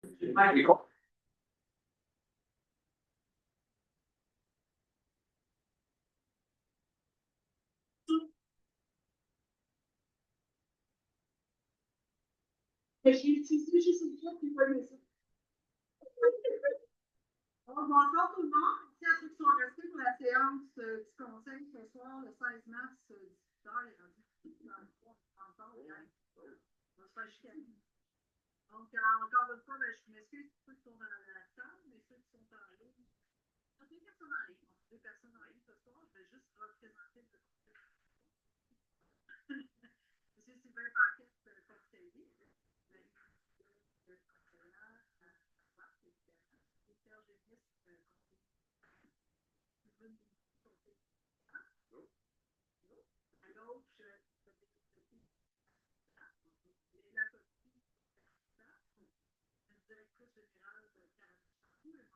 J'ai utilisé juste une fois puis pas ça. Bonsoir tout le monde. Merci à ceux qui sont restés pour la séance du conseil ce soir, le 16 mars, 18h. Il est rendu 23 encore hier. On va se faire chicaner. Donc, encore une fois, je m'excuse pour ceux qui sont dans la salle, mais ceux qui sont en ligne. Il y a deux personnes en ligne. Deux personnes en ligne ce soir. Je vais juste représenter le conseil. Monsieur Sylvain Paquette, conseiller. À gauche, la directrice générale de Canada,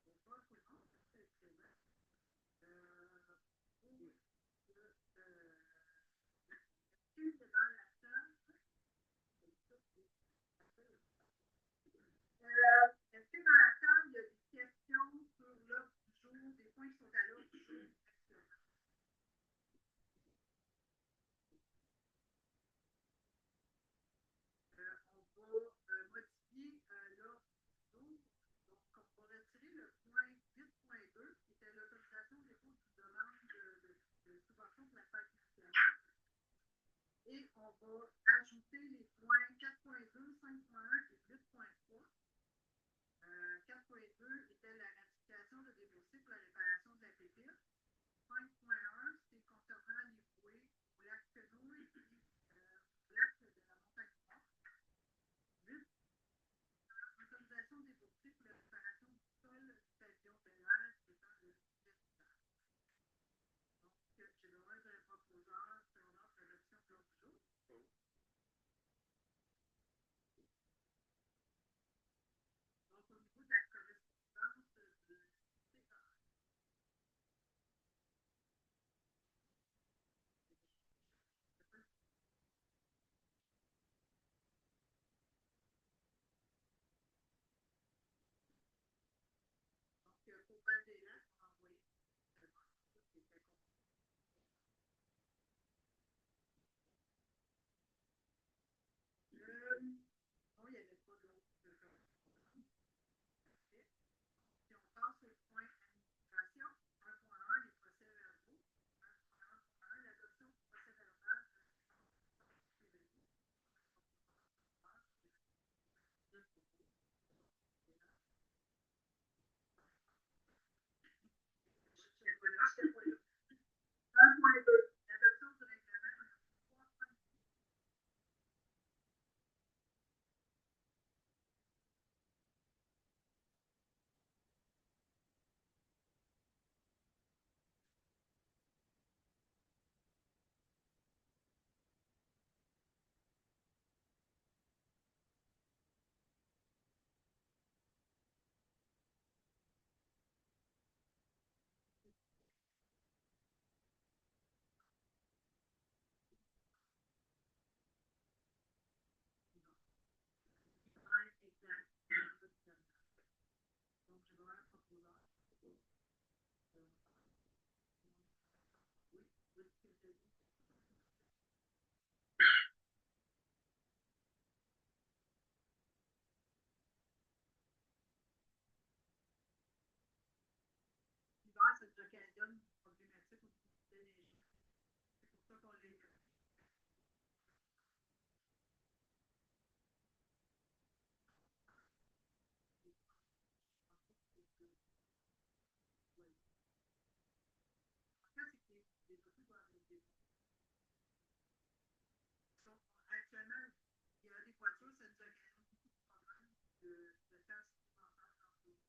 bonsoir tout le monde, merci d'être présent. Est-ce que dans la salle, est-ce que dans la salle, il y a des questions sur l'ordre du jour, des points qui sont à l'ordre du jour actuellement? On va modifier l'ordre du jour. Donc, on va retirer le point 8.2, qui était l'autorisation des dépôt de demande de subvention pour la fête nationale. Et on va ajouter les points 4.2, 5.1 et 8.3. 4.2 était la ratification de déboursés pour la réparation de la pépite. 5.1, c'est concernant les bouées au lac Fenouil et au lac de la Montagne Nord. 8, autorisation déboursée pour la réparation du sol du pavillon de l'air étant le festival. Donc, j'ai besoin d'un proposeur sur notre adoption de l'ordre du jour. Donc, au niveau de la correspondance de donc, pour valider là, on va envoyer non, il n'y avait pas d'autre correspondance. Si on passe au point administration, 1.1, les procès-verbaux. 1.1, l'adoption du procès-verbal de février. Je n'étais pas là. 1.2, l'adoption du règlement. Exact. Donc, je vais un proposeur. Oui, oui, c'est ce que je dis. L'hiver, c'est une occasion problématique au niveau de l'énergie. C'est pour ça qu'on l'a eu. En fait, c'est que les beaucoup de actuellement, il y a des voitures, ça nous occasionne beaucoup de problèmes de temps supplémentaire dans le pas d'énergie.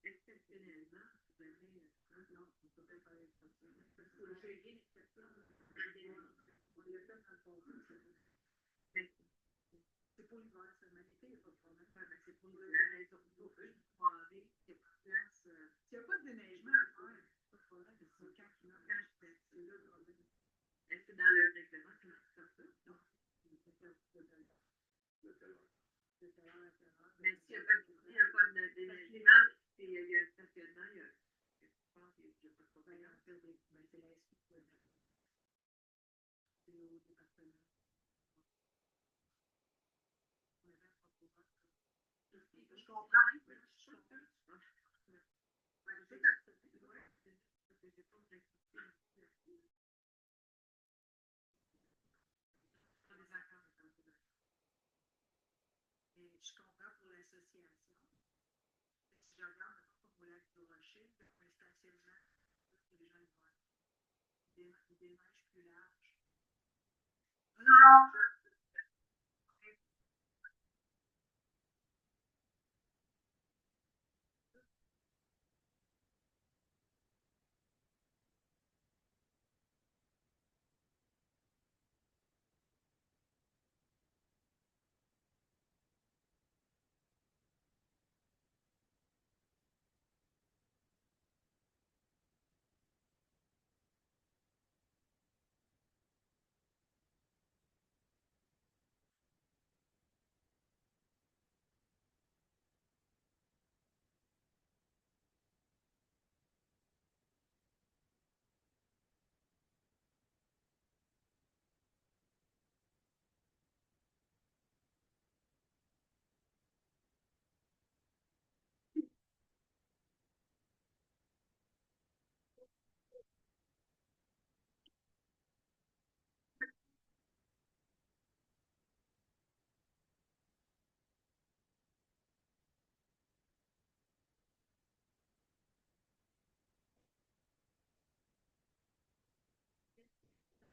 Exceptionnellement, vous avez non, on peut pas parler de ça. Parce que j'ai rien d'exceptionnel. On l'a fait dans le passé. C'est pour l'hiver, c'est magnifique, il n'y a pas de problème. Ouais, ben, c'est pour la raison pour une soirée, c'est pour place. S'il n'y a pas de déneigement à faire, pas de problème. C'est quand j'étais, c'est là le problème. Est-ce que dans le règlement, c'est marqué comme ça? Non. Mais s'il n'y a pas de déneigement, il y a un stationnement, je pense qu'il n'y a pas de problème. C'est la SQ, c'est au département. Je comprends. Je comprends. Et je comprends pour l'association. Si je regarde pour lac du Rocher, un stationnement, que les gens vont des neiges plus larges. Non!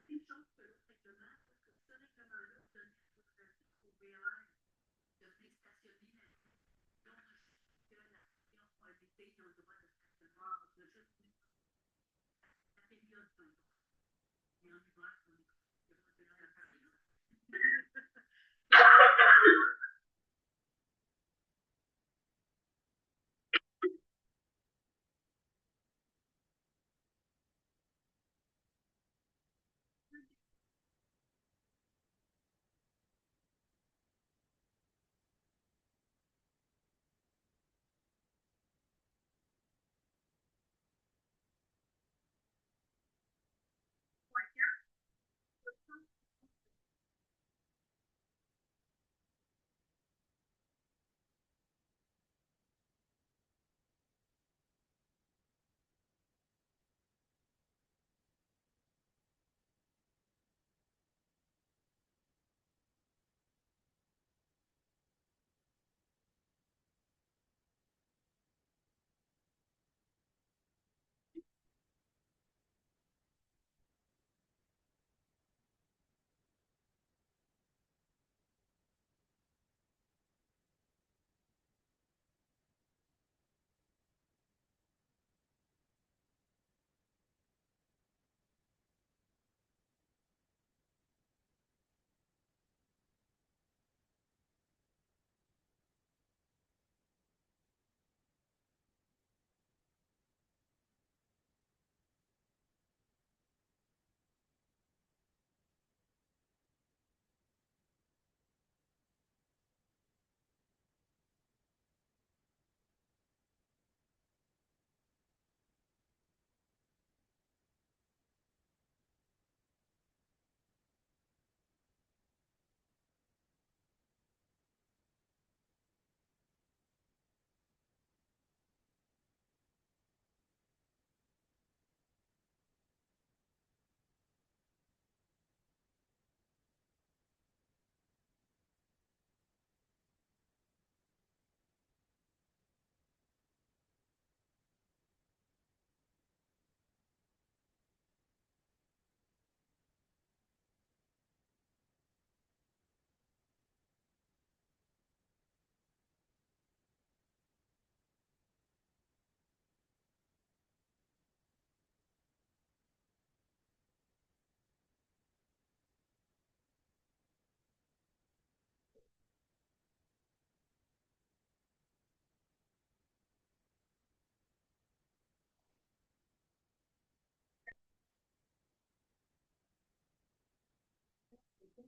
Une chose que le règlement, parce que ce règlement-là donne au VR de venir stationner la maison de la les pays ont le droit de stationner de juste la période de l'eau. Et en hiver, on est de la période.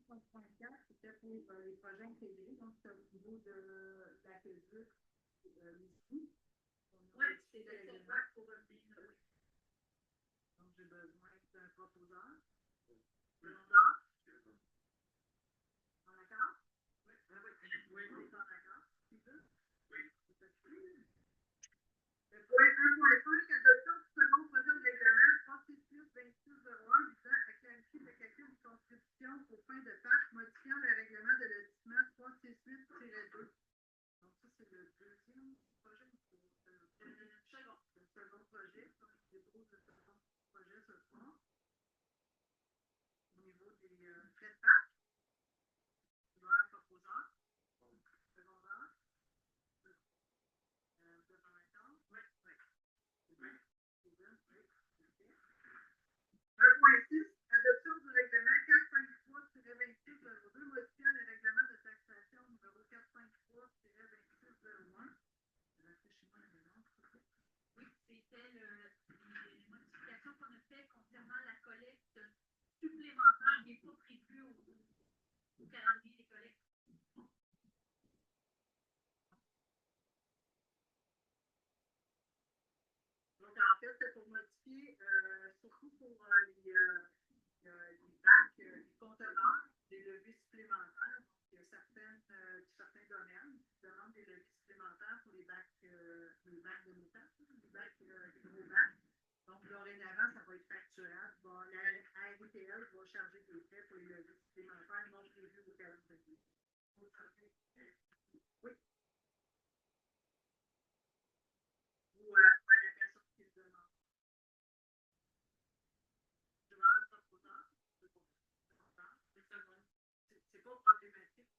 5.4, c'était pour les projets intégrés, donc c'est au niveau de l'aqueduc ici. Oui, c'est le setback pour revenir. Donc, j'ai besoin d'un proposeur. Demandeur. En accord? Oui. Oui, on est en accord. Oui. Le point 1.5, adoption du second projet de règlement 36-2601 visant à clarifier le calcul de contribution aux fins de parc, modifiant le règlement de lotissement 368-2. Donc, ça, c'est le deuxième projet. Le second projet. Donc, je dépose le second projet ce soir. Au niveau des frais de parc, il va y avoir un proposeur. Secondaire. Vous êtes en accord? Oui. Oui. 1.6, adoption du règlement 453-2602 modifiant le règlement de taxation numéro 453-2601. Rafraîchis-moi la mémoire. Oui, c'était les modifications qu'on a faites concernant la collecte supplémentaire qui n'est pas prévue au calendrier des collectes. Donc, en fait, c'est pour modifier, surtout pour les bacs, les conteneurs, des leviers supplémentaires. Donc, il y a certains domaines qui demandent des leviers supplémentaires pour les bacs de métal, les bacs, les gros bacs. Donc, dorénavant, ça va être facturable. Bon, la ARTL va charger des frais pour les leviers supplémentaires non prévus au calendrier. Oui. Ou à la personne qui le demande. Je demande un proposeur. C'est pas problématique.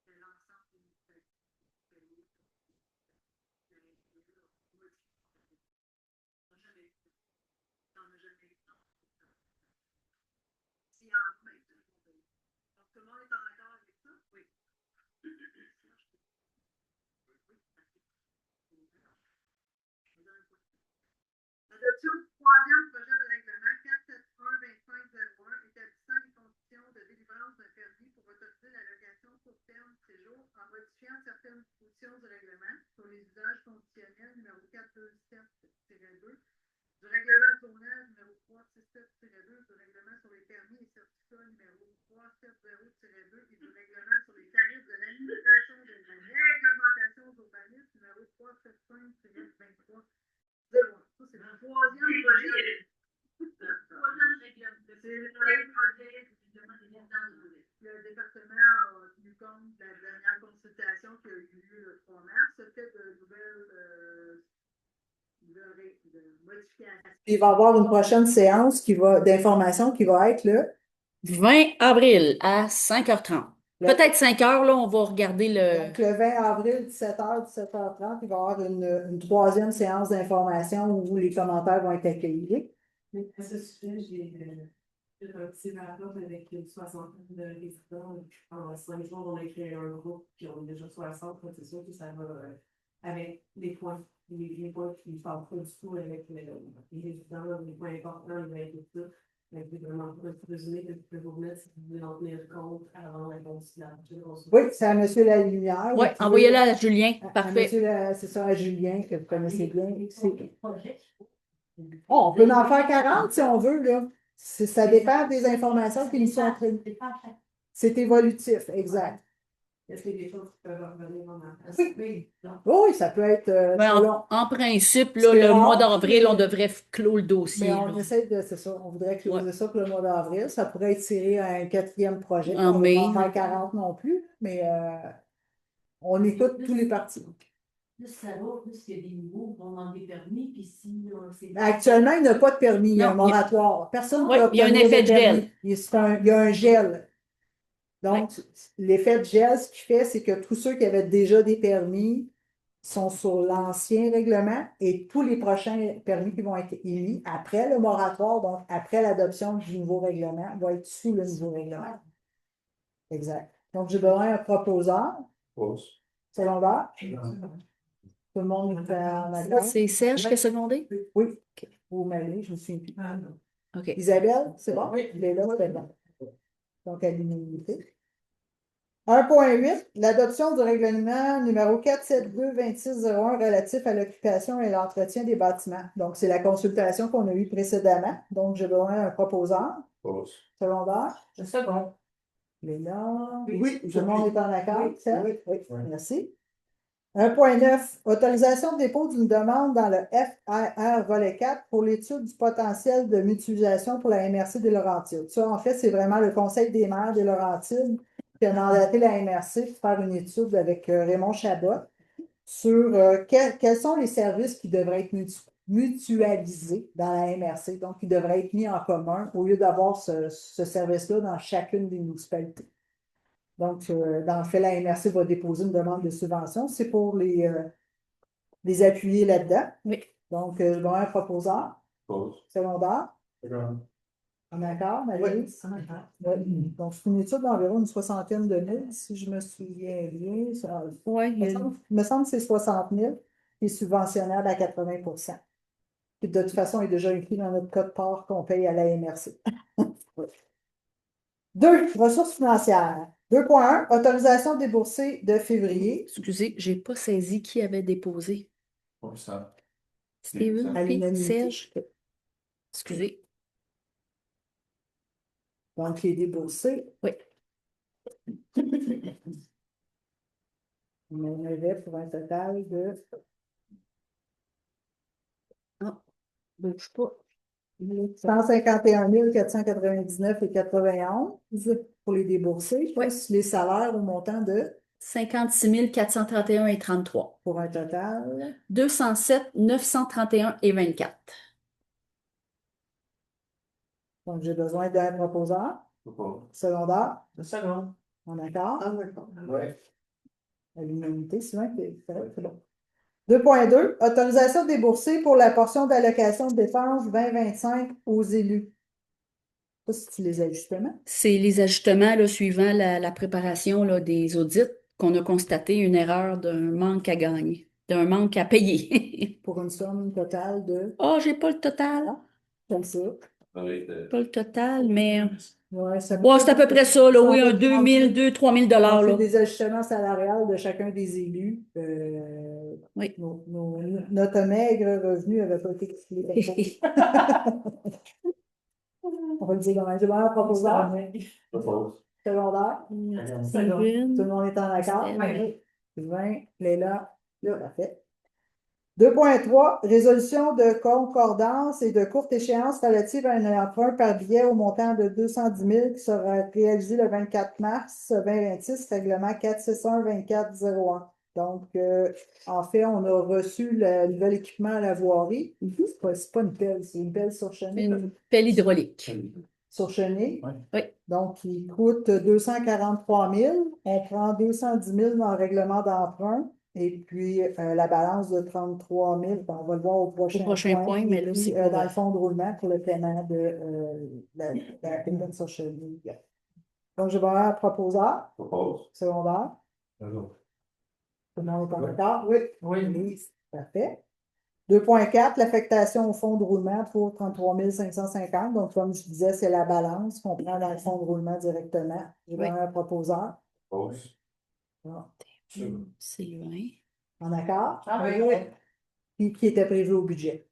C'est l'ensemble des payés. J'en ai jamais eu. S'il y en a, ben, donc, tout le monde est en accord avec ça? Oui. Adoption du troisième projet de règlement 471-2501 établissant les conditions de délivrance d'un permis pour autoriser la location court terme séjour en modifiant certaines dispositions du règlement sur les usages conditionnels numéro 427-2 du règlement de zonage numéro 367-2 du règlement sur les permis et certificats numéro 370-2 et du règlement sur les tarifs de l'administration de la réglementation d'urbanisme numéro 375-23. Ça, c'est le troisième projet. C'est le projet le département a tenu compte de la dernière consultation qui a eu lieu le 3 mars. Ça fait de nouvelles modifications. Il va y avoir une prochaine séance d'information qui va être le 20 avril à 5h30. Peut-être 5h, là, on va regarder le... Donc, le 20 avril, 17h, 17h30, il va y avoir une troisième séance d'information où les commentaires vont être accueillis. À ce sujet, j'ai fait un petit rapport avec une soixantaine de résidents. En 5 jours, on a créé un groupe, puis on est déjà 60. C'est sûr que ça va avec les points. Les points qui ne parlent pas du tout avec les résidents, les points importants, les règles et tout ça. Mais c'est vraiment pour un résumé que je peux vous remettre si vous voulez en tenir compte avant la consultation. Oui, c'est à M. Lalumière. Oui, envoyez-le à Julien. Parfait. C'est ça, à Julien, que vous connaissez bien. On peut en faire 40 si on veut, là. Ça dépend des informations qui nous sont prises. C'est évolutif, exact. Est-ce qu'il y a des choses qui peuvent revenir en arrière? Oui, ça peut être en principe, là, le mois d'avril, on devrait clore le dossier. Mais on essaie de, c'est ça, on voudrait closer ça pour le mois d'avril. Ça pourrait être tiré à un 4e projet. En on mai. ne va pas faire 40 non plus, mais on écoute tous les partis. Savoir s'il y a des nouveaux qui vont demander permis, puis si actuellement, il n'y a pas de permis, il y a un moratoire. Personne ne peut il y a un effet de gel. Il y a un gel. Donc, l'effet de gel, ce qu'il fait, c'est que tous ceux qui avaient déjà des permis sont sur l'ancien règlement et tous les prochains permis qui vont être émis après le moratoire, donc après l'adoption du nouveau règlement, vont être sous le nouveau règlement. Exact. Donc, j'ai besoin d'un proposeur. Secondaire. Tout le monde est en accord. C'est Serge qui a secondé? Oui. Vous m'allez, je me suis dit. OK. Isabelle, c'est bon? Oui. Il est là, c'est bon. Donc, à l'unanimité. 1.8, l'adoption du règlement numéro 472-2601 relatif à l'occupation et l'entretien des bâtiments. Donc, c'est la consultation qu'on a eue précédemment. Donc, je donnerai un proposeur. Pause. Secondaire. Je sais bon. Il est là. Oui, Tout le monde est en accord? Oui, Serge? oui. Oui, Oui. merci. 1.9, autorisation de dépôt d'une demande dans le FRR volet 4 pour l'étude du potentiel de mutualisation pour la MRC des Laurentides. Ça, en fait, c'est vraiment le Conseil des maires des Laurentides qui a mandaté la MRC pour faire une étude avec Raymond Chabot sur quels sont les services qui devraient être mutualisés dans la MRC, donc qui devraient être mis en commun au lieu d'avoir ce service-là dans chacune des municipalités. Donc, dans le fait, la MRC va déposer une demande de subvention. C'est pour les appuyer là-dedans. Oui. Donc, je vais un proposeur. Pause. Secondaire. D'accord. En accord, Marie-Lise? Oui. Donc, c'est une étude d'environ une soixantaine de mille, si je me souviens bien. Oui, Il me semble que c'est 60 000 et subventionnable à 80 %. Puis, de toute façon, il est déjà écrit dans notre code part qu'on paye à la MRC. Oui. 2, ressources financières. 2.1, autorisation déboursée de février. excusez, j'ai pas saisi qui avait déposé. Pour ça. Steven, À puis l'unanimité. Serge. Excusez. Donc, il est déboursé. Oui. On en avait pour un total de. Ah, bouge pas. 151 499,91 pour les déboursés, Oui. plus les salaires au montant de, 56 431,33. pour un total. 207 931,24. Donc, j'ai besoin d'un proposeur. Pause. Secondaire. Je sais bon. En accord. Ah, d'accord. Ouais. À l'unanimité, Sylvain, c'est bon. 2.2, autorisation déboursée pour la portion d'allocation de défense 2025 aux élus. Ça, c'est les ajustements. C'est les ajustements là, suivant la préparation là, des audits qu'on a constaté une erreur d'un manque à gagner, d'un manque à payer. Pour une somme totale de. Oh, j'ai pas le total. Comme ça. Avec Pas le total, mais. Ouais, ça Ouais, c'est à peu près ça, là, oui, un 2 000, 3 000 Donc, là. c'est des ajustements salariales de chacun des élus. Oui. Notre maigre revenu n'avait pas été calculé. On va le dire quand même. J'ai bien un proposeur. Pause. Secondaire. Steven. Tout le monde est en accord. Estelle. Sylvain, Léla, là, parfait. 2.3, résolution de concordance et de courte échéance relative à un emprunt par billet au montant de 210 000 qui sera réalisé le 24 mars 2026, règlement 461-2401. Donc, en fait, on a reçu le nouvel équipement à la voirie. C'est pas une pelle, c'est une pelle surchenée. Une pelle hydraulique. Surchenée. Oui. Donc, il coûte 243 000. On prend 210 000 dans le règlement d'emprunt. Et puis, la balance de 33 000, on va le voir au prochain point, mais là, puis, c'est pour, dans le fonds de roulement pour le paiement de la paiement sur cheville. Donc, je vais avoir un proposeur Pause. secondaire. D'accord. Tout le monde est en accord? Oui. Oui. Oui, parfait. 2.4, l'affectation au fonds de roulement pour 33 550. Donc, comme je disais, c'est la balance qu'on prend dans le fonds de roulement directement. Je vais Oui. avoir un proposeur. Pause. Bon. Sylvain. En accord? Ah oui. Qui était prévu au budget.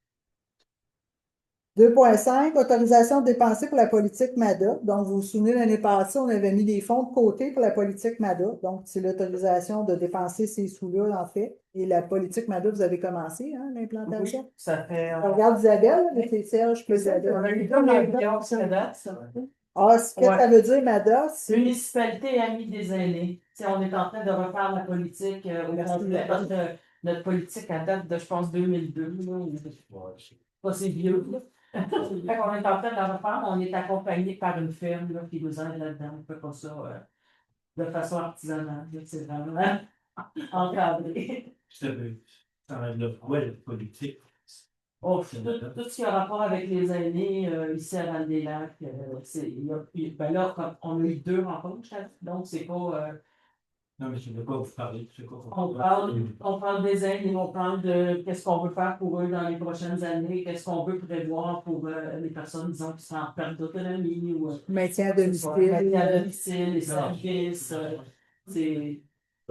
2.5, autorisation de dépenser pour la politique MADA. Donc, vous vous souvenez, l'année passée, on avait mis des fonds de côté pour la politique MADA. Donc, c'est l'autorisation de dépenser ces sous-là, en fait. Et la politique MADA, vous avez commencé, hein, l'implantation? Oui, ça fait. On regarde Isabelle, avec les Serge, puis Isabelle. On a eu comme un million ça date, ça. Ah, ce que ça veut dire, MADA, c'est. Municipalité amie des aînés. Tu sais, on est en train de refaire la politique au Merci. complet, parce que notre politique à date de, je pense, 2002. Là, pas si vieux. Là. Fait qu'on est en train de la refaire, on est accompagné par une firme là, qui nous aide là-dedans. On fait pas ça de façon artisanale. là. C'est vraiment encadré. Ça enlève le poids de la politique. Oh, tout ce qui a rapport avec les aînés ici à Val-des-Lacs, ben là, on a eu 2 rencontres, donc c'est pas Non, mais je ne veux pas vous parler. Je sais pas On parle des aides, on parle de qu'est-ce qu'on veut faire pour eux dans les prochaines années, qu'est-ce qu'on veut prévoir pour les personnes, disons, qui sont en perte d'autonomie ou Maintien à maintien à domicile. domicile, les services, c'est.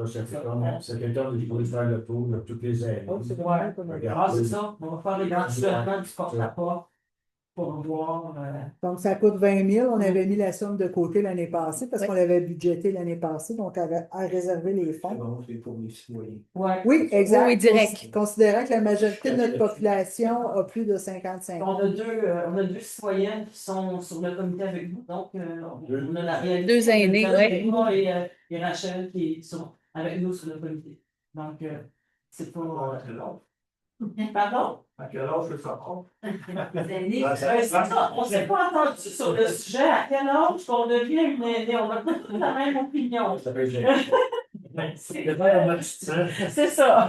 Ça fait comme secrétaire de pouvoir faire le tour de toutes les aides. Oh, c'est Ouais. vrai, pas mal. Ah, c'est ça, on va faire éventuellement du porte-à-porte pour voir. Donc, ça coûte 20 000. On avait mis la somme de côté l'année passée parce Oui. qu'on l'avait budgété l'année passée, donc à réserver les C'est fonds. bon, c'est pour les citoyens. Ouais. Oui, exact. Oui, direct. Considérant que la majorité de notre population a plus de 55 ans. On a deux citoyens qui sont sur le comité avec vous, donc on a la réalité. Deux aînés, oui. Moi et Rachel qui sont avec nous sur le comité. Donc, c'est pas. Pardon? À quel âge je fais ça? C'est ça, on ne s'est pas entendu sur le sujet. À quel âge qu'on devient une aînée? On n'a pas tous la même opinion. Ça fait C'est ça.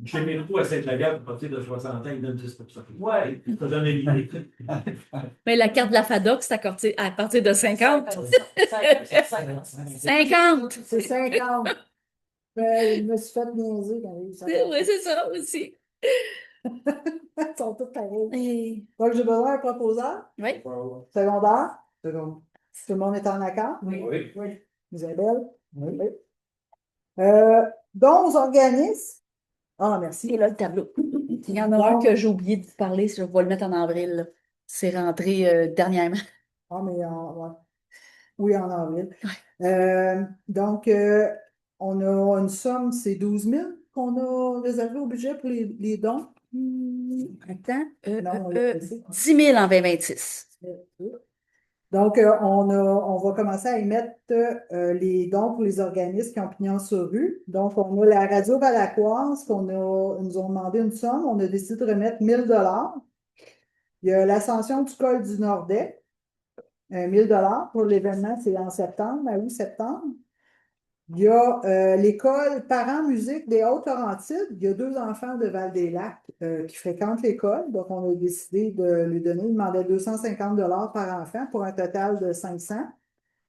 Chez Mérito, à Sainte-Lagarde, à partir de 60 ans, ils donnent 10%. Ouais. Ça donne une idée. Mais la carte de la FADOC, c'est à partir de 50. 50! C'est 50. Ben, je me suis fait niaiser quand j'ai eu ça. Oui, c'est ça aussi. Ils sont tous pareils. Et- Donc, j'ai besoin d'un proposeur. Oui. Secondaire. Seconde. Tout le monde est en accord? Oui. Oui. Isabelle? Oui. 11 organismes. Ah, merci. Et là, le tableau. Il y en a un que j'ai oublié de vous parler, je vais le mettre en avril. Là. C'est rentré dernièrement. Ah, mais ouais. Oui, en avril. Donc, on a une somme, c'est 12 000 qu'on a réservé au budget pour les dons. Attends. Non, on l'a laissé. 10 000 en 2026. Donc, on va commencer à émettre les dons pour les organismes qui ont pignon sur rue. Donc, on a la Radio Valaquoise, ils nous ont demandé une somme. On a décidé de remettre 1 000 $. Il y a l'Ascension du col du Nordais, 1 000 $ pour l'événement, c'est en septembre, à août-septembre. Il y a l'école Parents Musique des Hautes-Laurentides. Il y a 2 enfants de Val-des-Lacs qui fréquentent l'école. Donc, on a décidé de lui donner, il demandait 250 $ par enfant pour un total de 500.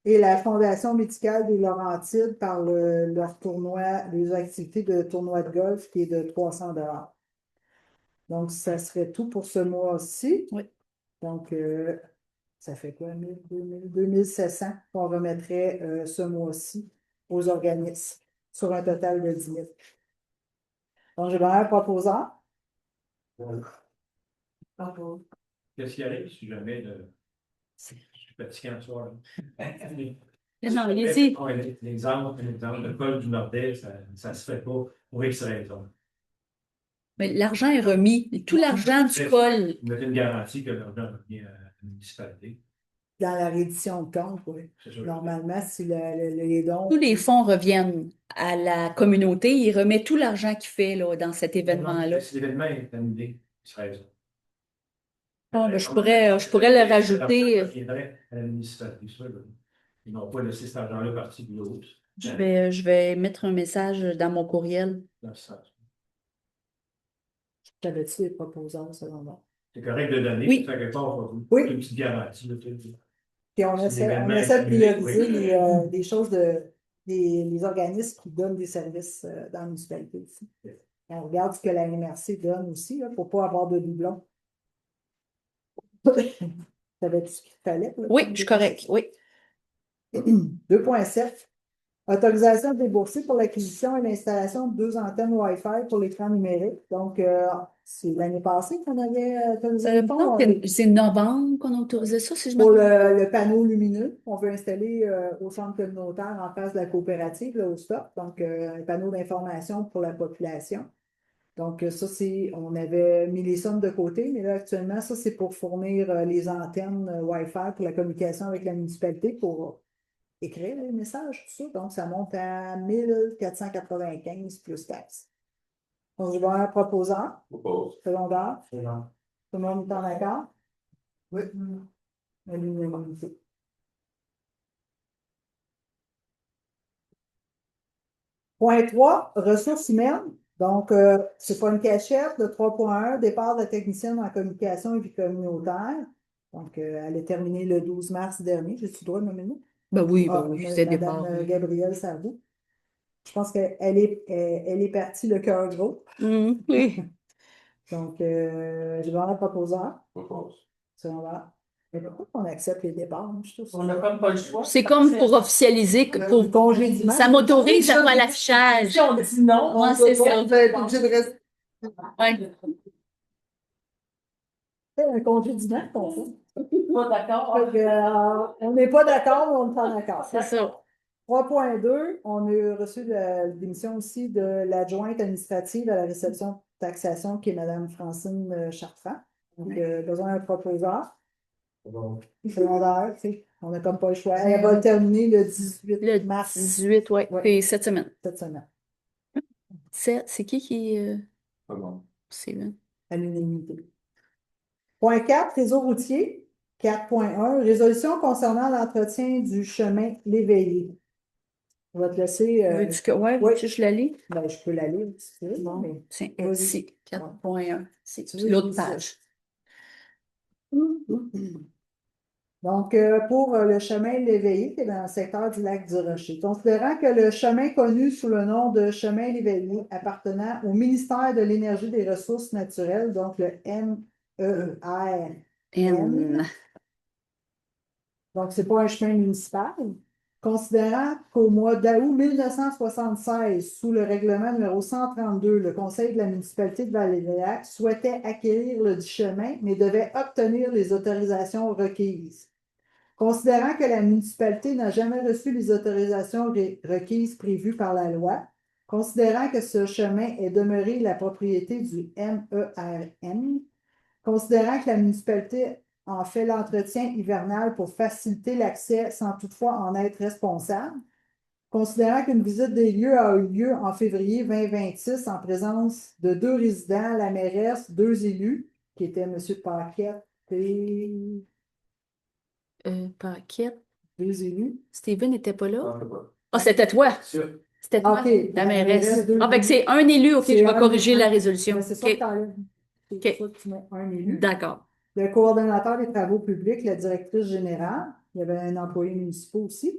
Et la Fondation médicale des Laurentides par leur tournoi, les activités de tournoi de golf qui est de 300 $. Donc, ça serait tout pour ce mois-ci. Oui. Donc, ça fait quoi? 1000, 2000, 2700 qu'on remettrait ce mois-ci aux organismes sur un total de 10 000. Donc, j'ai vraiment un proposant. Qu'est-ce qui arrive si jamais je suis fatigué ce soir? Non, allez-y. L'exemple, le col du Nordais, ça ne se fait pas pour X raisons. Mais l'argent est remis. Tout l'argent du col. Vous mettez une garantie que l'argent revient à la municipalité. Dans la reddition de compte, oui. C'est sûr. Normalement, si les dons. Tous les fonds reviennent à la communauté. Il remet tout l'argent qu'il fait là, dans cet événement-là. Si l'événement est annulé, c'est raison. Ah, ben, je pourrais le rajouter. Ça viendrait à la municipalité, ça, là. Ils n'ont pas laissé cet argent-là parti de l'autre. Je vais mettre un message dans mon courriel. Dans ce sens. T'avais-tu les proposants, selon moi? C'est correct de donner, Oui. ça quelque part, Oui. une petite garantie. Là, Puis on C'est essaie l'événement de prioriser annulé, des choses les organismes qui donnent des services dans la municipalité aussi. On regarde ce que la MRC donne aussi, il ne faut pas avoir de doublons. T'avais tout ce qu'il te fallait? Là, Oui, je suis correct. Oui. 2.7. Autorisation débourser pour l'acquisition et l'installation de 2 antennes Wi-Fi pour l'écran numérique. Donc, c'est l'année passée qu'on avait autorisé le fonds. C'est novembre qu'on a autorisé ça, si je me Pour trompe. le panneau lumineux qu'on veut installer au centre communautaire en face de la coopérative, là, au stop. Donc, un panneau d'information pour la population. Donc, ça, on avait mis les sommes de côté, mais là, actuellement, ça, c'est pour fournir les antennes Wi-Fi pour la communication avec la municipalité pour écrire les messages, tout ça. Donc, ça monte à 1 495 plus taxes. Donc, je vais avoir un proposant, secondaire. Tout le monde est en accord? Oui. À l'unanimité. Point 3, ressources humaines. Donc, c'est pas une cachette. Le 3.1, départ de la technicienne en communication et vie communautaire. Donc, elle est terminée le 12 mars dernier. J'ai-tu le droit de nommer? Ben oui, c'était Madame départ. Gabrielle Sardou. Je pense qu'elle est partie le cœur gros. Oui. Donc, je vais en proposer un. Propose. Mais pourquoi on accepte les départs? Moi, je trouve ça. On n'a comme pas le choix. C'est comme pour officialiser, Le congédiement. ça m'autorise à faire l'affichage. Si on dit non, Ouais, c'est ça. On va être obligé de rester. Ouais. C'est un congédiement qu'on fait. pas d'accord. Fait que, on n'est pas d'accord, mais on est en accord. C'est ça. 3.2, on a reçu la démission aussi de l'adjointe administrative à la réception de taxation, qui est Mme Francine Chartrand. Donc, besoin d'un proposeur. Donc, Secondaire, tu sais, on n'a comme pas le choix. Elle va terminer le 18 Le mars 18, oui. Ouais. Puis cette semaine. cette semaine, C'est qui pas bon. c'est à l'unanimité. Point 4, réseau routier. 4.1, résolution concernant l'entretien du chemin L'Éveillé. Je vais te laisser. Veux-tu que oui. je la lis? Ben, je peux l'aller un petit peu, Bon, mais tiens, vas-y. ici, 4.1. C'est Tu veux, l'autre je lis ça. page. Donc, pour le chemin L'Éveillé, qui est dans le secteur du lac du Rocher. Considérant que le chemin connu sous le nom de chemin L'Éveillé appartenant au ministère de l'Énergie et des Ressources naturelles, donc le MERN, N. donc c'est pas un chemin municipal, considérant qu'au mois d'août 1976, sous le règlement numéro 132, le Conseil de la municipalité de Vallée-des-Lacs souhaitait acquérir le dit chemin, mais devait obtenir les autorisations requises. Considérant que la municipalité n'a jamais reçu les autorisations requises prévues par la loi, considérant que ce chemin est demeuré la propriété du MERN, considérant que la municipalité en fait l'entretien hivernal pour faciliter l'accès sans toutefois en être responsable, considérant qu'une visite des lieux a eu lieu en février 2026 en présence de 2 résidents, la mairesse, 2 élus, qui étaient M. Paquette et Paquette. 2 élus. Steven n'était pas là? Ah, je sais pas. Ah, c'était toi. Sûr. C'était toi, OK, la la mairesse. mairesse, 2 Ah, fait que c'est élus. un élu, OK, C'est je vais un- corriger la un- résolution. Ben, c'est ça que OK, t'enlèves. C'est OK. ça que tu mets un élu. D'accord. Le coordonnateur des travaux publics, la directrice générale, il y avait un employé municipal aussi.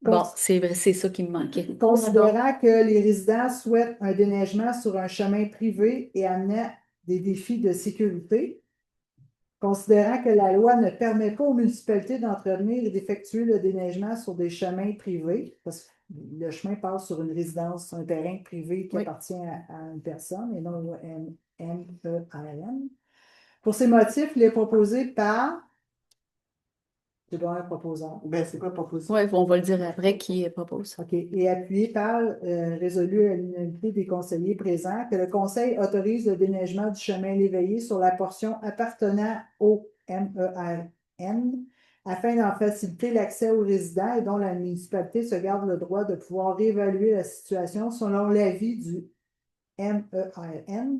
Bon, c'est vrai, c'est ça qui me manquait. Considérant que les résidents souhaitent un déneigement sur un chemin privé et amenant des défis de sécurité, considérant que la loi ne permet pas aux municipalités d'entretenir et d'effectuer le déneigement sur des chemins privés, parce que le chemin passe sur une résidence, un terrain privé qui Oui. appartient à une personne et non au MERN. Pour ces motifs, il est proposé par. C'est bon, un proposant. Ben, c'est quoi proposé? Oui, on va le dire après qui propose. OK. Et appuyé par, résolu à l'unanimité des conseillers présents, que le conseil autorise le déneigement du chemin L'Éveillé sur la portion appartenant au MERN afin d'en faciliter l'accès aux résidents et dont la municipalité se garde le droit de pouvoir réévaluer la situation selon l'avis du MERN,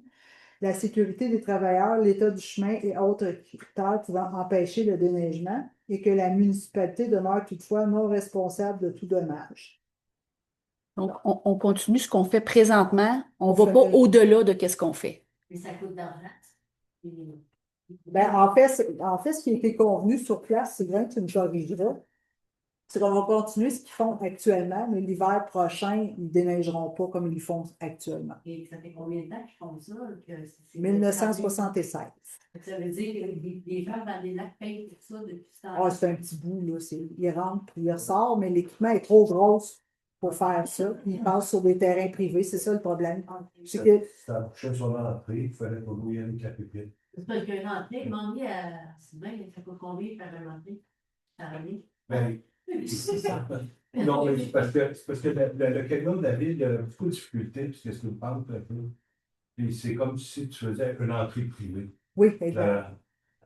la sécurité des travailleurs, l'état du chemin et autres critères pouvant empêcher le déneigement et que la municipalité demeure toutefois non responsable de tout dommage. Donc, on continue ce qu'on fait présentement. On On ne va fait pas rien. au-delà de ce qu'on fait. Mais ça coûte d'argent. Ben, en fait, ce qui a été convenu sur place, c'est vrai que tu me corrigeras, c'est qu'on va continuer ce qu'ils font actuellement, mais l'hiver prochain, ils ne déneigeront pas comme ils le font actuellement. Et ça fait combien de temps qu'ils font ça? Que c'est- 1976. Ça veut dire que les gens dans les lacs payent pour ça depuis ce temps. Ah, c'est un petit bout, là. Il rentre puis il ressort, mais l'équipement est trop gros pour faire ça. Il passe sur des terrains privés, c'est ça le problème. C'est que Ça bouchait sur l'entrée, il fallait pas louer avec la pépite. C'est parce qu'une entrée, demandez à Sylvain, ça coûte combien faire une entrée? Par année? Ben, C'est ça. non, mais c'est parce que le camion de la ville, il y a beaucoup de difficultés, puisque c'est une pente un peu. Puis c'est comme si tu faisais une entrée privée. oui, exact.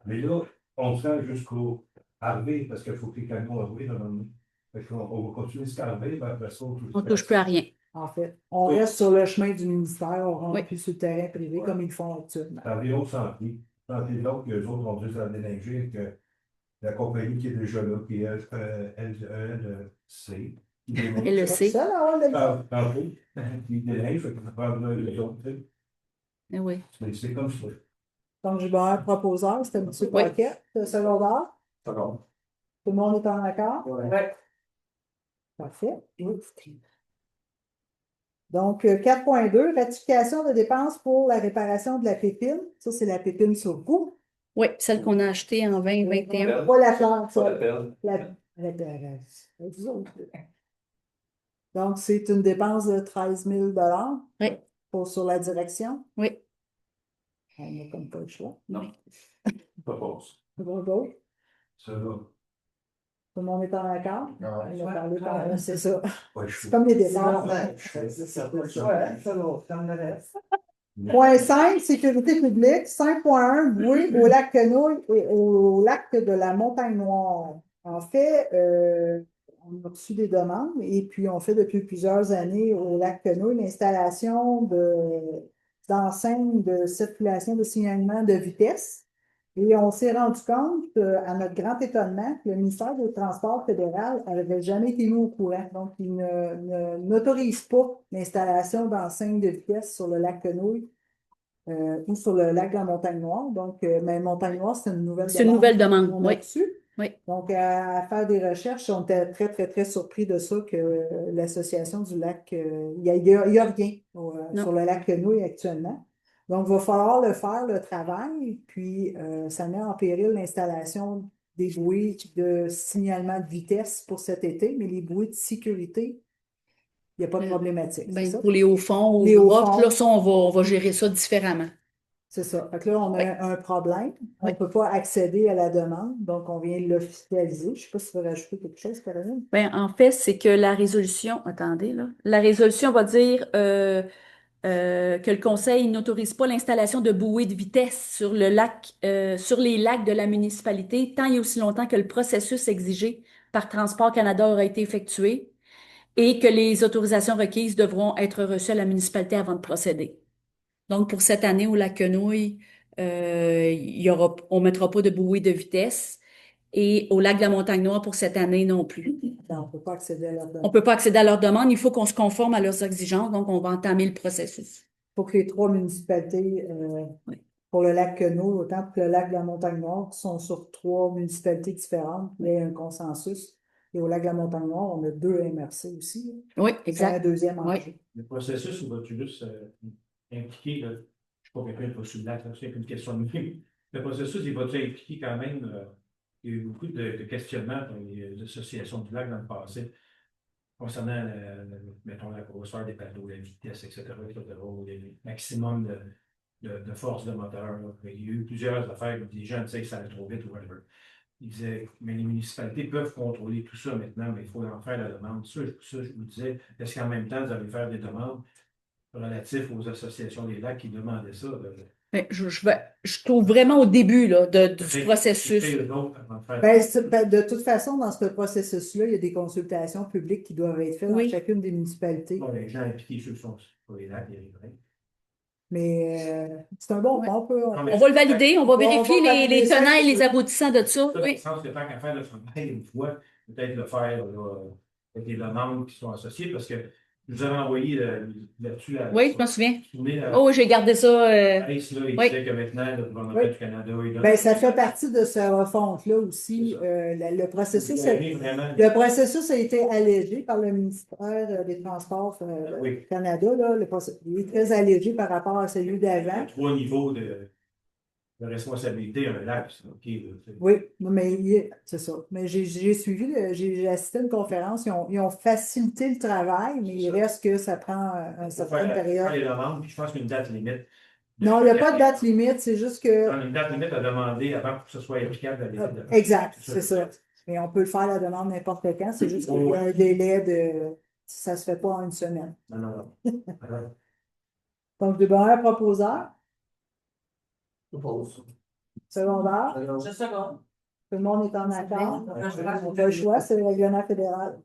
Mais là, on se rend jusqu'au Harvey, parce qu'il faut que les camions roulent normalement. Fait qu'on va continuer ce Harvey, ben après ça, On ne touche plus à rien. En fait, on Oui. reste sur le chemin du ministère, on rentre Oui. plus sur le terrain privé comme ils le font actuellement. C'est environ 100 pieds. 100 pieds de long, puis eux autres vont juste la déneiger avec la compagnie qui est déjà là, qui est LC. LEC. Ça, là, on l'a Tantôt, qui déneige, fait qu'on va prendre les autres. Eh oui. C'est comme ça. Donc, j'ai un proposeur, c'était M. Oui. Paquette, secondaire. D'accord. Tout le monde est en accord? Ouais. Parfait. Donc, 4.2, ratification de dépenses pour la réparation de la pépine. Ça, c'est la pépine sur roue. Oui, celle qu'on a achetée en 2021. Pas la plante, Pas ça. la peine. Vous autres. Donc, c'est une dépense de 13 000 Oui, sur la direction. oui. On n'a comme pas le choix. Non. Pas pause. Bon, bon. Ça va. Tout le monde est en accord? Ah ouais. On a parlé pendant, c'est ça. Pas le C'est choix. comme les dépenses. Point 5, sécurité publique. 5.1, bruit au lac Quenouille et au lac de la Montagne Noire. En fait, on a reçu des demandes et puis on fait depuis plusieurs années au lac Quenouille l'installation d'enseignes de circulation de signalement de vitesse. Et on s'est rendu compte, à notre grand étonnement, que le ministère des Transports fédéral n'avait jamais été mis au courant. Donc, il n'autorise pas l'installation d'enseignes de vitesse sur le lac Quenouille ou sur le lac de la Montagne-Noire. Donc, mais Montagne-Noire, c'est une nouvelle C'est une nouvelle demande, qu'on a oui. reçue. Oui. Donc, à faire des recherches, on était très, très, très surpris de ça, que l'association du lac, il n'y a rien sur le lac Quenouille actuellement. Donc, il va falloir le faire, le travail, puis ça met en péril l'installation des bruits de signalement de vitesse pour cet été, mais les bruits de sécurité, il n'y a pas de problématique. Ben, c'est ça? pour les hauts-fonds, Les aux hauts-fonds. là, ça, on va gérer ça différemment. C'est ça. Fait que là, on a Oui. un problème. On Oui. ne peut pas accéder à la demande, donc on vient l'officialiser. Je ne sais pas si tu veux rajouter quelque chose, Caroline. Ben, en fait, c'est que la résolution, attendez, là, la résolution va dire que le Conseil n'autorise pas l'installation de bouées de vitesse sur le lac, sur les lacs de la municipalité, tant et aussi longtemps que le processus exigé par Transport Canada aura été effectué et que les autorisations requises devront être reçues à la municipalité avant de procéder. Donc, pour cette année au lac Quenouille, on ne mettra pas de bouée de vitesse. Et au lac de la Montagne-Noire, pour cette année non plus. On ne peut pas accéder à la On ne demande. peut pas accéder à leur demande. Il faut qu'on se conforme à leurs exigences. Donc, on va entamer le processus. Il faut que les 3 municipalités, Oui. pour le lac Queneau, autant que le lac de la Montagne-Noire, qui sont sur 3 municipalités différentes, il y ait un consensus. Et au lac de la Montagne-Noire, on a 2 MRC aussi. Oui, C'est un exact. deuxième Oui. enjeu. Le processus, il va-tu juste impliquer, là, je ne suis pas quelqu'un de pas sur le lac, là, c'est une question de même. Le processus, il va-tu impliquer quand même, il y a eu beaucoup de questionnements dans les associations du lac dans le passé, concernant, mettons, la grosseur des bateaux, la vitesse, etc., ou le maximum de force de moteur. Là. Il y a eu plusieurs affaires où des gens disaient que ça allait trop vite ou whatever. Ils disaient, mais les municipalités peuvent contrôler tout ça maintenant, mais il faut en faire la demande. Ça, je vous disais, est-ce qu'en même temps, vous allez faire des demandes relatives aux associations des lacs qui demandaient ça? Mais je trouve vraiment au début là, du processus. De toute façon, dans ce processus-là, il y a des consultations publiques qui doivent être faites dans Oui. chacune des municipalités. Bon, les gens impliqués, ceux qui sont pour les lacs, il y a Mais c'est un bon Ouais. point. On va le valider, on va vérifier les valider ça. tenants et les aboutissants de ça. Dans le Oui. sens que tant qu'à faire le travail une fois, peut-être le faire là, avec les demandes qui sont associées, parce que je vous avais envoyé là-dessus. Oui, je me souviens. Oh, Oh, j'ai gardé ça. il oui. disait que maintenant, le gouvernement Oui. du Canada, il donne. Ben, ça fait partie de ce refonte-là aussi. Le processus, Vraiment. le processus a été allégé par le ministère des Transports Oui. Canada. Là, il est très allégé par rapport à celui Il y a d'avant. 3 niveaux de responsabilité, un lac, c'est OK. Là, Oui, mais c'est ça. Mais j'ai suivi, j'ai assisté à une conférence. Ils ont facilité le travail, mais il reste que ça prend une certaine période. Faire les demandes, puis je pense qu'une date limite. Non, il n'y a pas de date limite, c'est juste que. Une date limite à demander avant que ce soit applicable à l'été de Exact, c'est ça. Mais on peut le faire la demande n'importe quand, c'est juste qu'il y a un délai de. Ça ne se fait pas en une semaine. Non. Donc, demeureur proposeur, Propose. secondaire, Je seconde. tout le monde est en accord. Ouais. On fait le choix, c'est le règlement fédéral.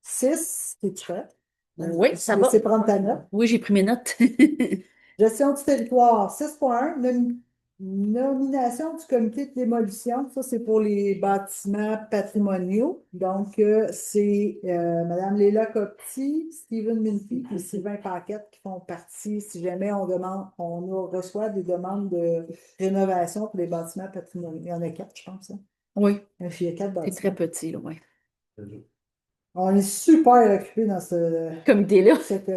6, c'est fait. Oui, ça va. C'est prendre ta note. Oui, j'ai pris mes notes. Gestion du territoire, 6.1, nomination du comité de démolition. Ça, c'est pour les bâtiments patrimoniaux. Donc, c'est Mme Léla Copti, Stephen Minty et Sylvain Paquette qui font partie. Si jamais reçoit des demandes de rénovation pour les bâtiments patrimoniaux. Il y en a 4, je pense. Hein? Oui, Il y a 4 c'est bâtiments. très petit, là, oui. On est super occupés dans ce, Comité-là. cette.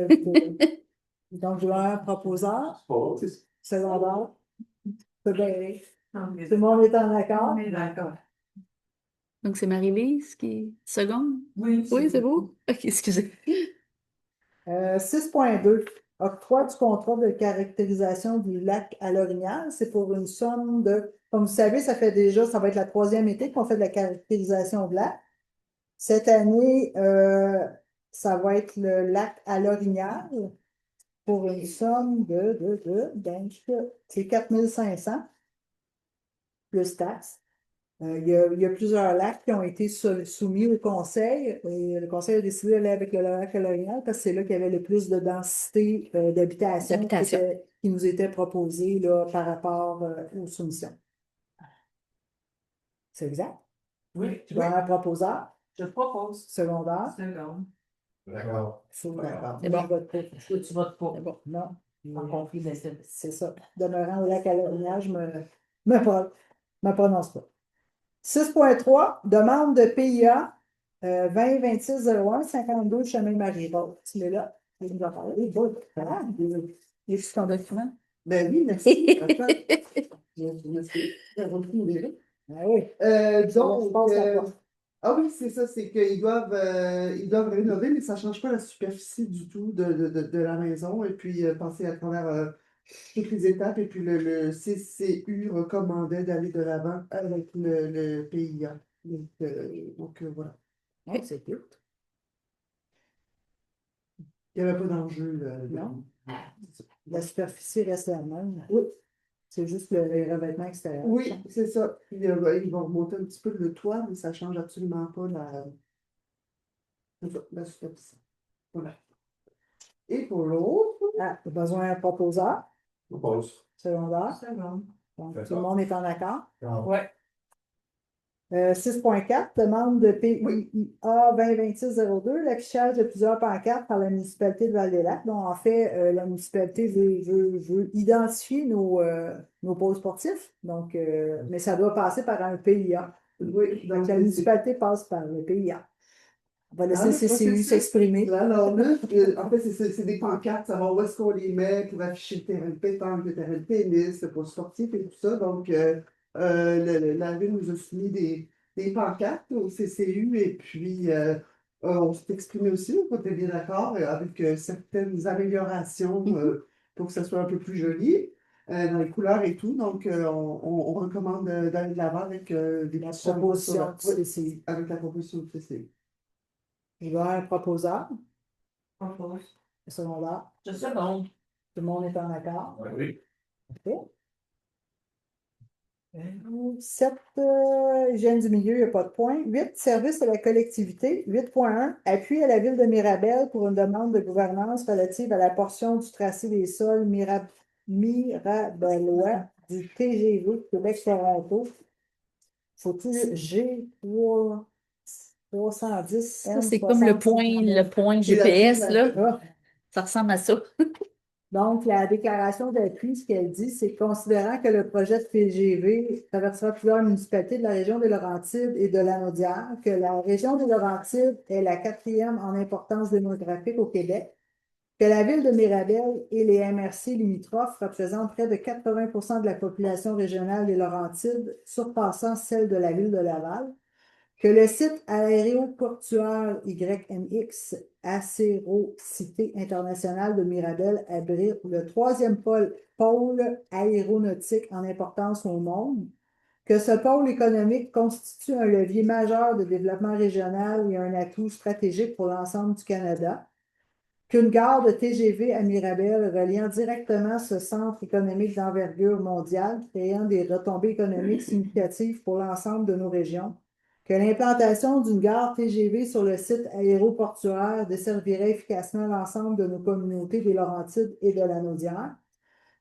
Donc, je vais un proposeur, secondaire. C'est bien. Tout le monde est en accord? On est d'accord. Donc, c'est Marie-Lise qui est seconde? Oui, Oui, c'est beau? OK, excusez. 6.2. Octroi du contrat de caractérisation du lac à l'Orignal. C'est pour une somme de, comme vous savez, ça va être la 3e été qu'on fait de la caractérisation de lac. Cette année, ça va être le lac à l'Orignal pour une somme donc, c'est 4500 plus taxes. Il y a plusieurs lacs qui ont été soumis au conseil. Et le conseil a décidé d'aller avec le lac à l'Orignal parce que c'est là qu'il y avait le plus de densité d'habitation qui nous était proposée là, par rapport aux soumissions. C'est exact? Oui, Tu vas un proposeur je propose. secondaire? Seconde. D'accord. D'accord. C'est bon. Je vote pour. Toi, tu votes pas. C'est bon. Non. En conflit d'intérêt. C'est ça. Demeurant au lac à l'Orignal, je me prononce pas. 6.3, demande de PIA 20-26-01, 52 chemin Marie-Rose. Tu l'es là? Il nous a parlé. Bon, ah, il est sur ton document? Ben oui, merci. Attends, je retrouve. Ah oui. Donc, je pense à quoi? ah oui, c'est ça, c'est qu'ils doivent rénover, mais ça ne change pas la superficie du tout de la maison. Et puis, passer à travers toutes les étapes. Et puis, le CCU recommandait d'aller de l'avant avec le PIA. Donc, voilà. Oui, c'est tout. Il n'y avait pas d'enjeu. Non. La superficie reste la même. Oui. C'est juste le revêtement extérieur. Oui, c'est ça. Puis, ils vont remonter un petit peu le toit, mais ça ne change absolument pas la superficie. Voilà. Et pour l'autre, Ah, tu as besoin d'un proposeur Propose. secondaire. Seconde. Donc, D'accord. tout le monde est en accord. Ouais. 6.4, demande de PIA 2026-02, l'affichage de plusieurs pancartes par la municipalité de Val-des-Lacs. Donc, en fait, la municipalité veut identifier nos pôles sportifs. Donc, mais ça doit passer par un PIA. oui, Donc, la municipalité passe par le PIA. On va laisser le CCU processus. s'exprimer. Alors là, en fait, c'est des pancartes, savoir où est-ce qu'on les met pour afficher le terrain de pétanque, le terrain de tennis, le pôle sportif et tout ça. Donc, la ville nous a soumis des pancartes au CCU et puis on s'est exprimé aussi, on était bien d'accord, avec certaines améliorations pour que ça soit un peu plus joli dans les couleurs et tout. Donc, on recommande d'aller de l'avant avec des La petits changements sur proposition du oui, CCU. avec la proposition du CCU. Je vais avoir un proposeur Propose. secondaire. Je seconde. Tout le monde est en accord. Oui. OK. 7, hygiène du milieu, il n'y a pas de point. 8, service à la collectivité. 8.1, appui à la ville de Mirabel pour une demande de gouvernance relative à la portion du tracé des sols mirabelois du TGV Québec-Toronto. Faut-il G3 310 Ça, c'est comme le point C'est la GPS, ville, là. Ah. Ça ressemble à ça. Donc, la déclaration d'appui, ce qu'elle dit, c'est considérant que le projet de TGV traversera plusieurs municipalités de la région des Laurentides et de l'Anaudière, que la région des Laurentides est la 4e en importance démographique au Québec, que la ville de Mirabel et les MRC limitrophes représentent près de 80% de la population régionale des Laurentides, surpassant celle de la ville de Laval, que le site aéroportuaire YMX Acérocité internationale de Mirabel abrite le 3e pôle aéronautique en importance au monde, que ce pôle économique constitue un levier majeur de développement régional et un atout stratégique pour l'ensemble du Canada, qu'une gare de TGV à Mirabel reliant directement ce centre économique d'envergure mondiale, créant des retombées économiques significatives pour l'ensemble de nos régions, que l'implantation d'une gare TGV sur le site aéroportuaire desservirait efficacement l'ensemble de nos communautés des Laurentides et de la Naudière,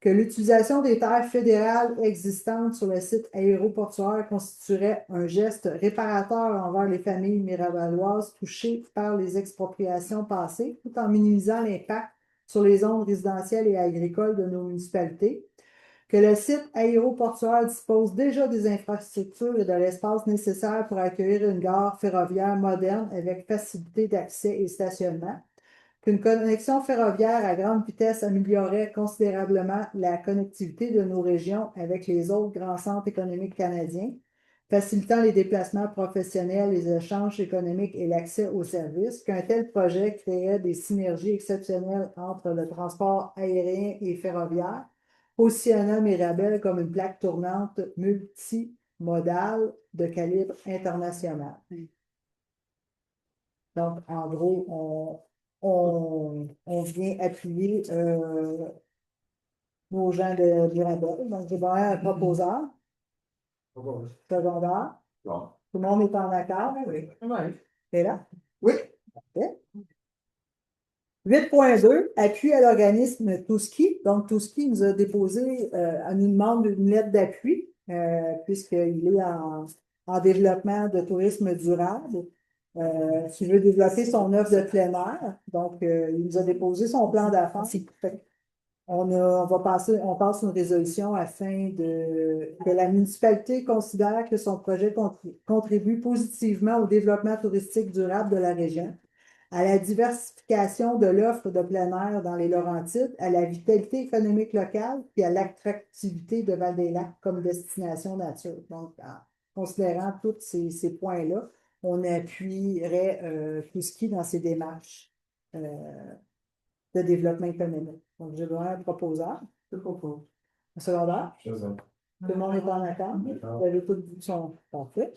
que l'utilisation des terres fédérales existantes sur le site aéroportuaire constituerait un geste réparateur envers les familles mirabelloises touchées par les expropriations passées, tout en minimisant l'impact sur les zones résidentielles et agricoles de nos municipalités, que le site aéroportuaire dispose déjà des infrastructures et de l'espace nécessaire pour accueillir une gare ferroviaire moderne avec facilité d'accès et stationnement, qu'une connexion ferroviaire à grande vitesse améliorerait considérablement la connectivité de nos régions avec les autres grands centres économiques canadiens, facilitant les déplacements professionnels, les échanges économiques et l'accès aux services, qu'un tel projet créerait des synergies exceptionnelles entre le transport aérien et ferroviaire, positionnant Mirabel comme une plaque tournante multimodale de calibre international. Donc, en gros, on vient appuyer nos gens de Mirabel. Donc, j'ai bien un proposeur, secondaire. Bon. Tout le monde est en accord? Oui. C'est là? Oui. Parfait. 8.2, appui à l'organisme Touski. Donc, Touski nous a déposé, nous demande une lettre d'appui, puisqu'il est en développement de tourisme durable. Qui veut développer son offre de plein air. Donc, il nous a déposé son plan d'affaires. On passe une résolution afin que la municipalité considère que son projet contribue positivement au développement touristique durable de la région, à la diversification de l'offre de plein air dans les Laurentides, à la vitalité économique locale et à l'attractivité de Val-des-Lacs comme destination nature. Donc, en considérant tous ces points-là, on appuierait Touski dans ses démarches de développement économique. Donc, j'ai besoin d'un proposeur. Je propose. Un secondaire. C'est ça. Tout le monde est en accord. D'accord. Vous avez tout vu son parfait,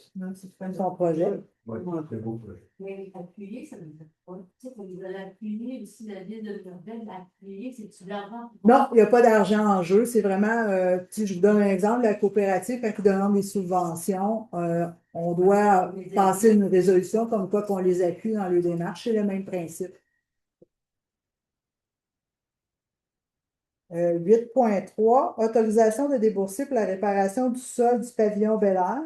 son projet. Oui, c'est beau projet. Mais appuyer, ça veut dire quoi? Tu sais, vous allez appuyer aussi la ville de Mirabel, appuyer, c'est-tu de l'argent? Non, il n'y a pas d'argent en jeu. C'est vraiment, si je vous donne un exemple, la coopérative, quand ils demandent des subventions, on doit passer une résolution comme quoi qu'on les appuie dans les démarches. C'est le même principe. 8.3, autorisation de débourser pour la réparation du sol du pavillon Bel-Air.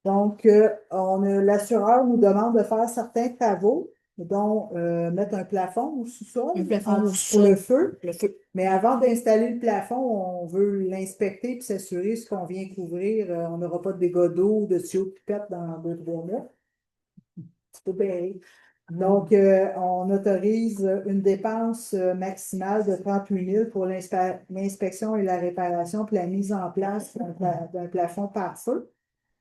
Donc, l'assureur nous demande de faire certains travaux, dont mettre un plafond au sous-sol pour le feu. Mais avant d'installer le plafond, on veut l'inspecter et s'assurer ce qu'on vient couvrir. On n'aura pas de dégâts d'eau, de tuyaux qui pètent dans 2-3 mois. C'est pas pareil. Donc, on autorise une dépense maximale de 38 000 pour l'inspection et la réparation puis la mise en place d'un plafond par feu,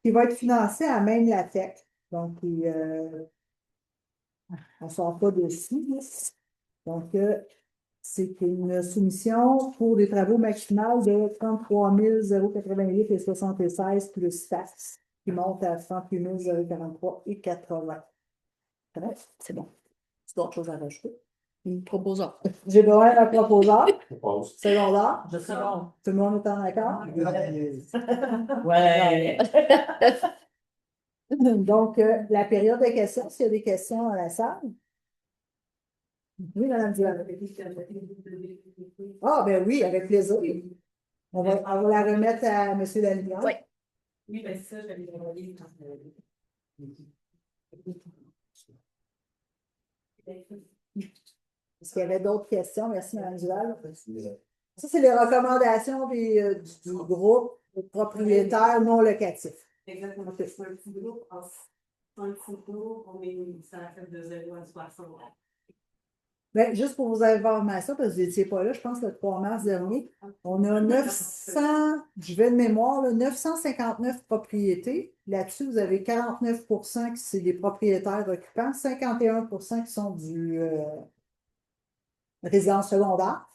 qui va être financé à même la tech. Donc, on ne sort pas dessus. Donc, c'est une soumission pour des travaux maximaux de 33 088,76 plus taxes, qui monte à 38 043,80. C'est bon. C'est d'autres choses à rajouter. Proposeur. J'ai besoin d'un proposeur. Propose. Secondaire. Je sais pas. Tout le monde est en accord? Ouais. Donc, la période de questions, s'il y a des questions dans la salle. Oui, Madame Duval. Ah, ben oui, avec plaisir. On va la remettre à M. Lalignard. Oui. Oui, ben ça, j'avais demandé. Est-ce qu'il y avait d'autres questions? Merci, Mme Duval. Ça, c'est les recommandations du groupe propriétaire non locatif. Exactement. C'est un petit groupe en 5 photos, ça a fait de 0 à 60. Ben, juste pour vos informations, parce que vous n'étiez pas là, je pense le 3 mars dernier, on a 900, je vais de mémoire, là, 959 propriétés. Là-dessus, vous avez 49 qui c'est des propriétaires occupants, 51 qui sont du résidence secondaire.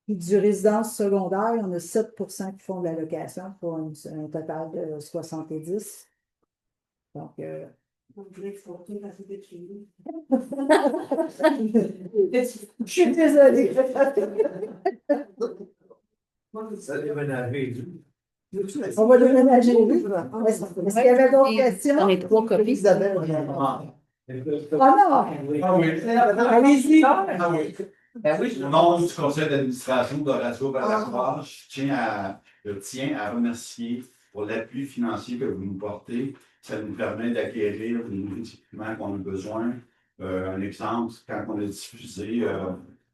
Puis du résidence secondaire, on a 7 qui font de la location pour un total de 70. Donc, On dirait qu'ils sont tous à côté de chez nous. je suis désolée. Ça déménager. On va déménager. Est-ce qu'il y avait d'autres questions? J'en ai 3 copies. Isabelle, Ah. Ah non! Ah oui. Allez-y! Ah oui. Au nom du conseil d'administration de Radio Valatoire, je tiens à remercier pour l'appui financier que vous nous portez. Ça nous permet d'acquérir les équipements qu'on a besoin. Un exemple, quand on a diffusé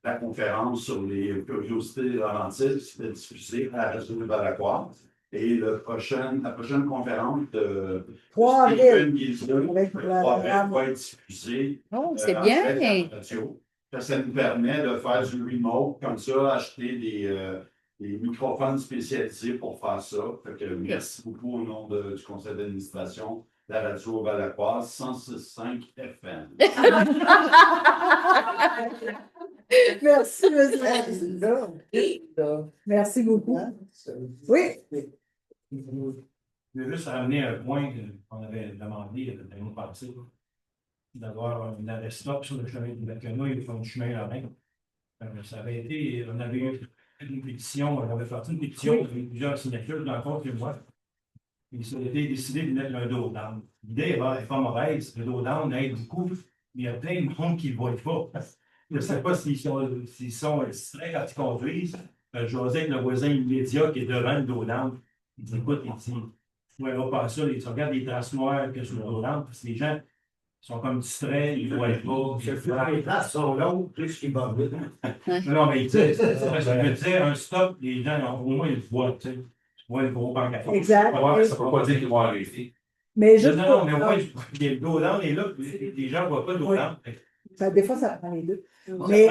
la conférence sur les curiosités des Laurentides, c'était diffusé à la radio de Balakwar. Et la prochaine conférence de 3 avril. Stephen Guilbeault, Avec le la 3 avril, dame. va être diffusée Oh, c'est en bien. direct à la radio. Ça nous permet de faire du remote, comme ça, acheter des microphones spécialisés pour faire ça. Fait que merci beaucoup au nom du conseil d'administration de la radio Val-Aquoise, 106.5 FM. Merci, monsieur. Merci beaucoup. Oui. Je veux juste ramener un point qu'on avait demandé l'année passée, d'avoir une arrêt stop sur le chemin du Bacana et le chemin Lorrain. Ça avait été, on avait eu une pétition, on avait sorti une pétition avec plusieurs signatures dans le compte de moi. Il s'était décidé de mettre un dos down. L'idée n'est pas mauvaise, le dos down aide beaucoup, mais il y a plein de monde qui ne le voient pas. Je ne sais pas s'ils sont distraits quand ils conduisent. José, avec le voisin immédiat qui est devant le dos down, il dit écoute, il dit, tu ne verras pas ça, tu regardes les traces noires que sur le dos down, parce que les gens sont comme distraits, ils ne voient pas. Les traces sont longues, plus qu'ils vont vite. Non, mais tu sais, je veux dire, un stop, les gens, au moins, ils le voient, tu sais. Tu vois le gros banc à faire. Exact. Ouais, ça ne veut pas dire qu'ils vont arrêter. Mais juste Non, pour- mais au moins, le dos down est là, les gens ne voient pas le dos down. des fois, ça prend les deux. Mais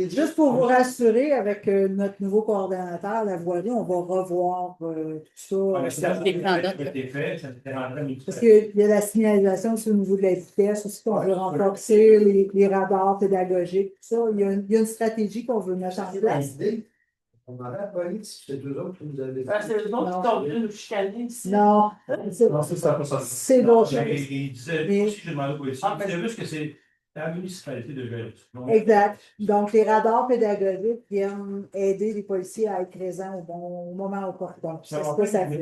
juste pour vous rassurer, avec notre nouveau coordonnateur, la voirie, on va revoir tout ça. Parce qu'il y a la signalisation aussi au niveau de la vitesse, aussi qu'on veut renforcer, les radars pédagogiques, tout ça. Il y a une stratégie qu'on veut mettre en place. On m'aurait pas dit que c'était eux autres qui nous avaient dit. C'est eux autres qui sont venus nous chicaner ici. Non, c'est d'autres choses. Il disait, aussi, j'ai demandé au policier, il disait juste que c'est la municipalité de gérer. Exact. Donc, les radars pédagogiques viennent aider les policiers à être présents au moment opportun. C'est ce que ça fait.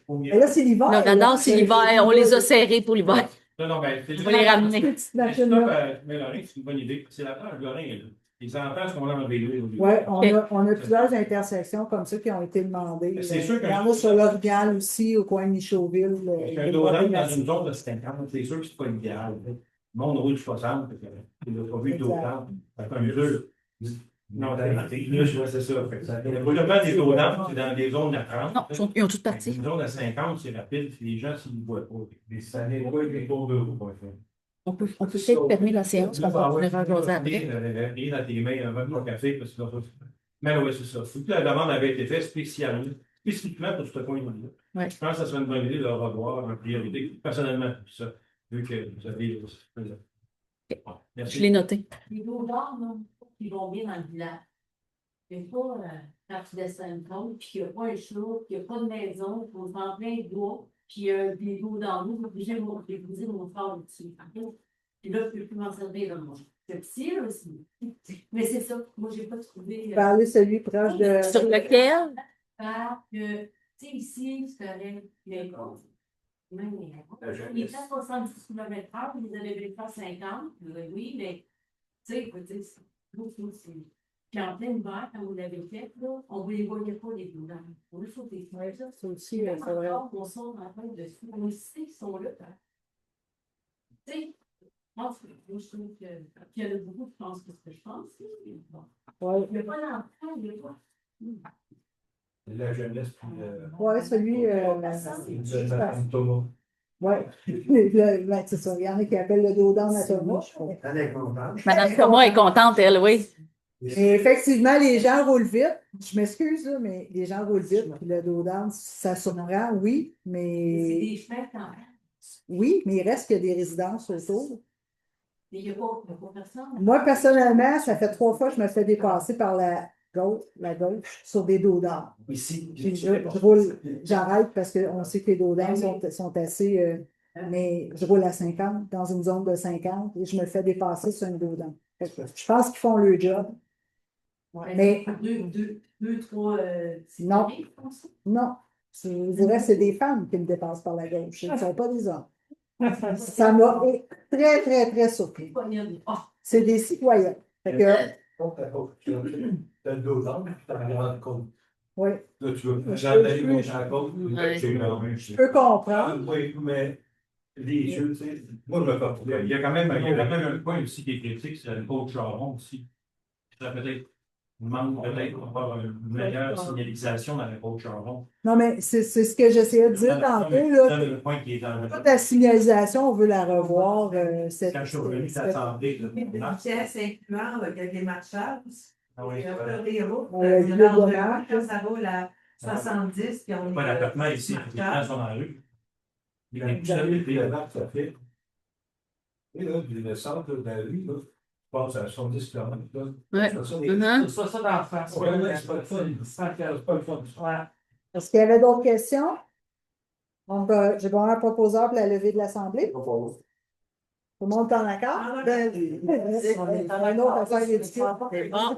Mais là, c'est l'hiver. Le radar, c'est l'hiver. On les a serrés pour l'hiver. Non, mais On va les ramener. Mais Lorrain, c'est une bonne idée. C'est la plage, Lorrain est là. Les enfants sont là en vélo. Oui, on a plusieurs intersections comme ça qui ont été demandées. C'est sûr Il y en a sur l'Origal aussi, au coin de Michauville. Un dodan dans une zone de 50, c'est sûr que c'est pas idéal. Le monde roule 60, il n'a pas vu de dodan. Comme deux. Non, c'est ça. Le roulement des dodans, c'est dans des zones à 30. Non, ils ont toutes parti. Une zone à 50, c'est rapide, les gens, s'ils ne voient pas. Les années, les cours de roue, On peut peut-être fermer la séance parce qu'on va jaser après. Rien dans tes mains, un bon café, parce que mais oui, c'est ça. Toute la demande avait été faite spécifiquement pour ce point-là. Ouais. Je pense que ça serait une bonne idée de le revoir en priorité, personnellement, tout ça, vu que vous avez. Merci. Je l'ai noté. Les dos d'or, non, ils vont bien dans le village. Des fois, quand tu descends une côte, puis qu'il n'y a pas un chat, qu'il n'y a pas de maison, il faut se rendre plein de bois, puis il y a des dos dans l'eau, obligé de déposer mon frère dessus. Puis là, je ne peux plus m'en servir, là, moi. C'est petit, là aussi. Mais c'est ça, moi, je n'ai pas trouvé. Parler celui proche de. Sur lequel? Tu sais, ici, c'est correct. Même il fait 70 km/h, ils avaient fait 50, oui, mais tu sais, c'est. Puis en plein hiver, quand vous l'avez fait, là, on ne les voyait pas, les boudins. On faut des Oui, ça aussi, c'est c'est vrai. on sort en train dessus. On sait qu'ils sont là. Tu sais, moi, je trouve qu'il y en a beaucoup qui pensent que ce que je pense. Bon. Oui, Il n'y a pas d'enfant, il y a pas. La jeunesse, puis ouais, celui. Thomas. Oui, c'est ça. Il y en a qui appellent le dos d'âne à Thomas. Elle est contente. Madame Thomas est contente, elle, oui. Et effectivement, les gens roulent vite. Je m'excuse, là, mais les gens roulent vite. Puis le dos d'âne, ça surprend, oui, C'est mais. des chemins quand même. Oui, mais il reste qu'il y a des résidences autour. Mais il n'y a pas personne. Moi, personnellement, ça fait 3 fois que je me fais dépasser par la gauche, sur des dos d'âne. Ici. Puis je roule, j'arrête parce qu'on sait que les dos d'âne sont assez. Mais je roule à 50, dans une zone de 50, et je me fais dépasser sur un dos d'âne. Je pense qu'ils font le job. Mais Deux, trois. Non. je pense. non, je dirais que c'est des femmes qui me dépassent par la gauche. Ce ne sont pas des hommes. Ça m'a très, très, très surpris. C'est des citoyens. Fait que, T'as le dos d'âne, tu t'en rends compte. oui, Là, tu veux jamais gauche à gauche. Ouais. je peux comprendre. Oui, mais Les jeux, tu sais. Moi, je me porte. Il y a quand même un point aussi qui est critique, c'est le côte Charon aussi. Ça peut-être manque peut-être d'avoir une meilleure signalisation dans la côte Charon. Non, mais c'est ce que j'essayais de dire tantôt, C'est là. le point qui est dans Toute la signalisation, on veut la revoir. Quand je suis revenu de l'Assemblée, Une pièce incluant le démarchage. Ah oui, Et voilà. après des routes, Ouais, il y en le a deux, dommage. quand ça roule à 70, puis on Pas est. l'abattement ici, les gens sont dans la rue. Il est tout seul, Puis la marque, ça fait. Et là, le centre de la rue, là, je pense à 70 km. Là. Ouais. Ça, Mhm. C'est ça d'en face. Ouais, ouais, c'est pas le fun. C'est pas le fun. Ouais. Est-ce qu'il y avait d'autres questions? Donc, j'ai bon un proposeur pour la levée de l'Assemblée. Tout le monde est en accord? Ah, Ben, on est en un autre accord. affaire ridicule. C'est bon.